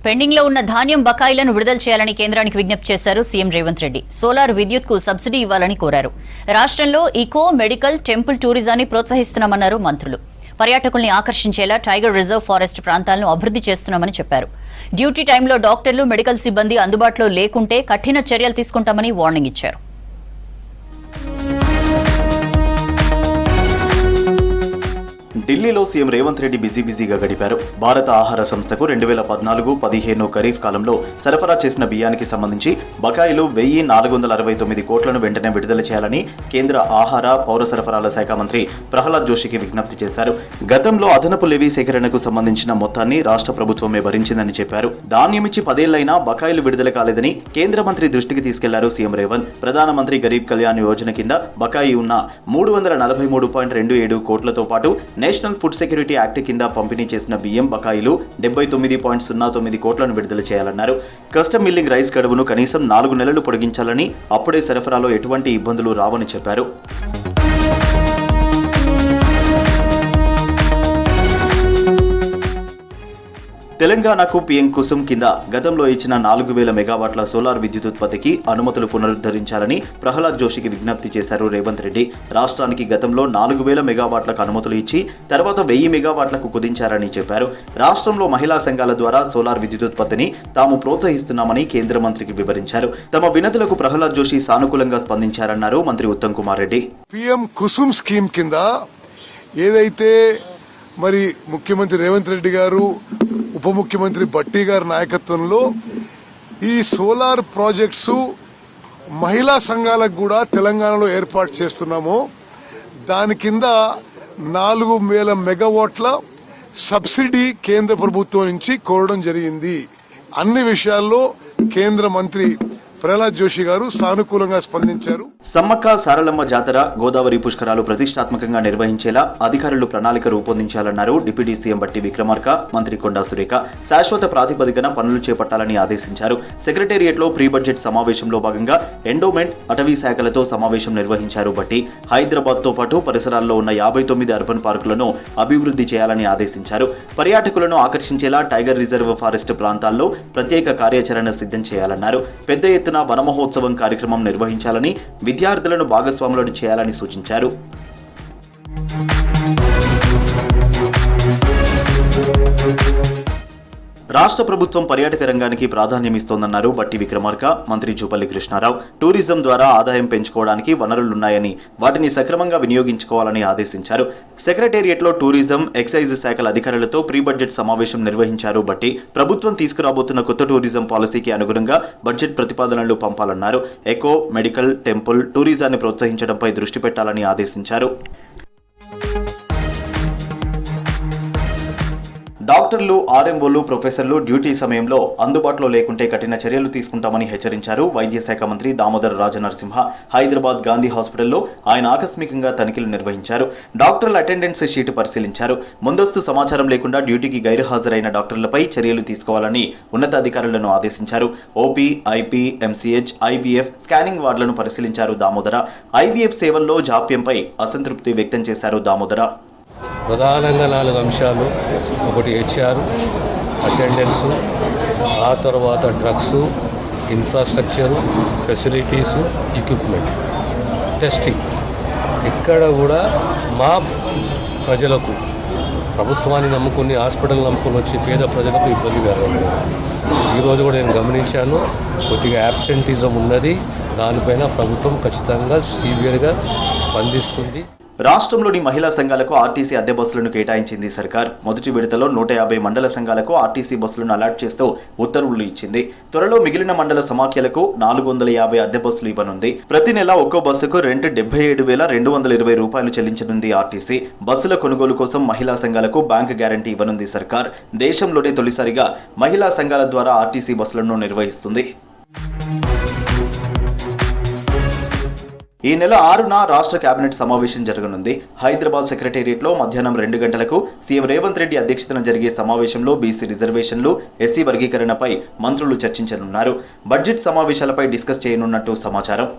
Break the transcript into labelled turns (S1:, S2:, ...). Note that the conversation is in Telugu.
S1: పెండింగ్ లో ఉన్న ధాన్యం బకాయిలను విడుదల చేయాలని కేంద్రానికి విజ్ఞప్తి చేశారు సీఎం రేవంత్ రెడ్డి. సోలార్ విద్యుత్ కు సబ్సిడీ ఇవ్వాలని కోరారు. రాష్ట్రంలో ఈకో, మెడికల్, టెంపుల్ టూరిజాన్ని ప్రోత్సహిస్తున్నామన్నారు మంత్రులు. పర్యాటకుల్ని ఆకర్షించేలా టైగర్ రిజర్వ్ ఫారెస్ట్ ప్రాంతాలను అభివృద్ధి చేస్తున్నామని చెప్పారు. డ్యూటీ టైంలో డాక్టర్లు, మెడికల్ సిబ్బంది అందుబాటులో లేకుంటే కఠిన చర్యలు తీసుకుంటామని వార్నింగ్ ఇచ్చారు.
S2: ఢిల్లీలో సీఎం రేవంత్ రెడ్డి బిజీగా గడిపారు. భారత ఆహార సంస్థకు 2014-15 ఖరీఫ్ కాలంలో సరఫరా చేసిన బియ్యానికి సంబంధించి బకాయిలు 1469 కోట్లను వెంటనే విడుదల చేయాలని కేంద్ర ఆహార, పౌర సరఫరాల శాఖ మంత్రి ప్రహ్లాద్ జోషికి విజ్ఞప్తి చేశారు. గతంలో అదనపు లెవీ సేకరణకు సంబంధించిన మొత్తాన్ని రాష్ట్ర ప్రభుత్వమే భరించిందని చెప్పారు. ధాన్యమిచ్చి 10 ఏళ్లైనా బకాయిలు విడుదల కాలేదని కేంద్ర మంత్రి దృష్టికి తీసుకెళ్లారు సీఎం రేవంత్. ప్రధానమంత్రి గరీబ్ కళ్యాణ్ యోజన కింద బకాయి ఉన్న 343.27 కోట్లతో పాటు నేషనల్ ఫుడ్ సెక్యూరిటీ యాక్ట్ కింద పంపిణీ చేసిన బియ్యం బకాయిలు 79.09 కోట్లను విడుదల చేయాలన్నారు. కస్టమ్ మిల్లింగ్ రైస్ గడువును కనీసం 4 నెలలు పొడిగించాలని, అప్పుడే సరఫరాలో ఎటువంటి ఇబ్బందులు రావని చెప్పారు. తెలంగాణకు పీఎం కుసుమ్ కింద గతంలో ఇచ్చిన 4000 మెగావాట్ల సోలార్ విద్యుత్ ఉత్పత్తికి అనుమతులు పునరుద్ధరించాలని ప్రహ్లాద్ జోషికి విజ్ఞప్తి చేశారు రేవంత్ రెడ్డి. రాష్ట్రానికి గతంలో 4000 మెగావాట్లకు అనుమతులు ఇచ్చి తర్వాత 1000 మెగావాట్లకు కుదించారని చెప్పారు. రాష్ట్రంలో మహిళా సంఘాల ద్వారా సోలార్ విద్యుత్ ఉత్పత్తిని తాము ప్రోత్సహిస్తున్నామని కేంద్ర మంత్రికి వివరించారు. తమ వినతులకు ప్రహ్లాద్ జోషి సానుకూలంగా స్పందించారన్నారు మంత్రి ఉత్తమ్ కుమార్ రెడ్డి.
S3: పీఎం కుసుమ్ స్కీమ్ కింద ఏదైతే మరి ముఖ్యమంత్రి రేవంత్ రెడ్డి గారు, ఉప ముఖ్యమంత్రి భట్టి గారి నాయకత్వంలో ఈ సోలార్ ప్రాజెక్ట్స్ మహిళా సంఘాలకు కూడా తెలంగాణలో ఏర్పాటు చేస్తున్నాము. దాని కింద 4000 మెగావాట్ల సబ్సిడీ కేంద్ర ప్రభుత్వం నుంచి కోరడం జరిగింది. అన్ని విషయాల్లో కేంద్ర మంత్రి ప్రహ్లాద్ జోషి గారు సానుకూలంగా స్పందించారు.
S2: సమ్మక్క సారలమ్మ జాతర, గోదావరి పుష్కరాలు ప్రతిష్టాత్మకంగా నిర్వహించేలా అధికారులు ప్రణాళిక రూపొందించాలన్నారు డిప్యూటీ సీఎం బట్టి విక్రమార్క. మంత్రి కొండా సురేఖ శాశ్వత ప్రాతిపదికన పనులు చేపట్టాలని ఆదేశించారు. సెక్రటేరియట్లో ప్రీ బడ్జెట్ సమావేశంలో భాగంగా ఎండోమెంట్, అటవీ శాఖలతో సమావేశం నిర్వహించారు బట్టి. హైదరాబాద్తో పాటు పరిసరాల్లో ఉన్న 59 అర్బన్ పార్కులను అభివృద్ధి చేయాలని ఆదేశించారు. పర్యాటకులను ఆకర్షించేలా టైగర్ రిజర్వ్ ఫారెస్ట్ ప్రాంతాల్లో ప్రత్యేక కార్యాచరణ సిద్ధం చేయాలన్నారు. పెద్ద ఎత్తున వన మహోత్సవం కార్యక్రమం నిర్వహించాలని, విద్యార్థులను భాగస్వాములను చేయాలని సూచించారు. రాష్ట్ర ప్రభుత్వం పర్యాటక రంగానికి ప్రాధాన్యమిస్తోందన్నారు బట్టి విక్రమార్క. మంత్రి జూపల్లి కృష్ణారావు టూరిజం ద్వారా ఆదాయం పెంచుకోవడానికి వనరులున్నాయని, వాటిని సక్రమంగా వినియోగించుకోవాలని ఆదేశించారు. సెక్రటేరియట్లో టూరిజం, ఎక్సైజ్ శాఖల అధికారులతో ప్రీ బడ్జెట్ సమావేశం నిర్వహించారు బట్టి. ప్రభుత్వం తీసుకురాబోతున్న కొత్త టూరిజం పాలసీకి అనుగుణంగా బడ్జెట్ ప్రతిపాదనలు పంపాలన్నారు. ఎకో, మెడికల్, టెంపుల్ టూరిజాన్ని ప్రోత్సహించడంపై దృష్టి పెట్టాలని ఆదేశించారు. డాక్టర్లు, ఆర్ఎంఓలు, ప్రొఫెసర్లు డ్యూటీ సమయంలో అందుబాటులో లేకుంటే కఠిన చర్యలు తీసుకుంటామని హెచ్చరించారు వైద్య శాఖ మంత్రి దామోదర రాజనరసింహ. హైదరాబాద్ గాంధీ హాస్పిటల్లో ఆయన ఆకస్మికంగా తనిఖీలు నిర్వహించారు. డాక్టర్ల అటెండెన్స్ షీటు పరిశీలించారు. ముందస్తు సమాచారం లేకుండా డ్యూటీకి గైర్హాజరైన డాక్టర్లపై చర్యలు తీసుకోవాలని ఉన్నతాధికారులను ఆదేశించారు. OP, IP, MCH, IVF scanning వార్డులను పరిశీలించారు దామోదర. ఐవీఎఫ్ సేవల్లో జాప్యంపై అసంతృప్తి వ్యక్తం చేశారు దామోదర.
S4: ప్రధానంగా 4 అంశాలు. ఒకటి హెచ్ఆర్, అటెండెన్సు, ఆ తర్వాత drugs, infrastructure, facilities, equipment, testing. ఇక్కడ కూడా మా ప్రజలకు, ప్రభుత్వాన్ని నమ్ముకుని, హాస్పిటల్ నమ్ముకుని వచ్చి పేద ప్రజలకు ఇబ్బంది కలగలేదు. ఈరోజు కూడా నేను గమనించాను, కొద్దిగా యాబ్సెంటిజం ఉన్నది. దానిపైన ప్రభుత్వం ఖచ్చితంగా సీవియర్గా స్పందిస్తుంది.
S2: రాష్ట్రంలోని మహిళా సంఘాలకు ఆర్టీసీ అద్దె బస్సులను కేటాయించింది సర్కార్. మొదటి విడతలో 150 మండల సంఘాలకు ఆర్టీసీ బస్సులను అలాట్ చేస్తూ ఉత్తర్వులు ఇచ్చింది. త్వరలో మిగిలిన మండల సమాఖ్యలకు 450 అద్దె బస్సులు ఇవ్వనుంది. ప్రతి నెల ఒక్కో బస్సుకు రెంట్ 77,220 రూపాయలు చెల్లించనుంది ఆర్టీసీ. బస్సుల కొనుగోలు కోసం మహిళా సంఘాలకు బ్యాంక్ గ్యారంటీ ఇవ్వనుంది సర్కార్. దేశంలోనే తొలిసారిగా మహిళా సంఘాల ద్వారా ఆర్టీసీ బస్సులను నిర్వహిస్తుంది. ఈ నెల 6న రాష్ట్ర కేబినెట్ సమావేశం జరగనుంది. హైదరాబాద్ సెక్రటేరియట్లో మధ్యాహ్నం 2 గంటలకు సీఎం రేవంత్ రెడ్డి అధ్యక్షతన జరిగే సమావేశంలో బీసీ రిజర్వేషన్లు, ఎస్సీ వర్గీకరణపై మంత్రులు చర్చించనున్నారు. బడ్జెట్ సమావేశాలపై డిస్కస్ చేయనున్నట్టు సమాచారం.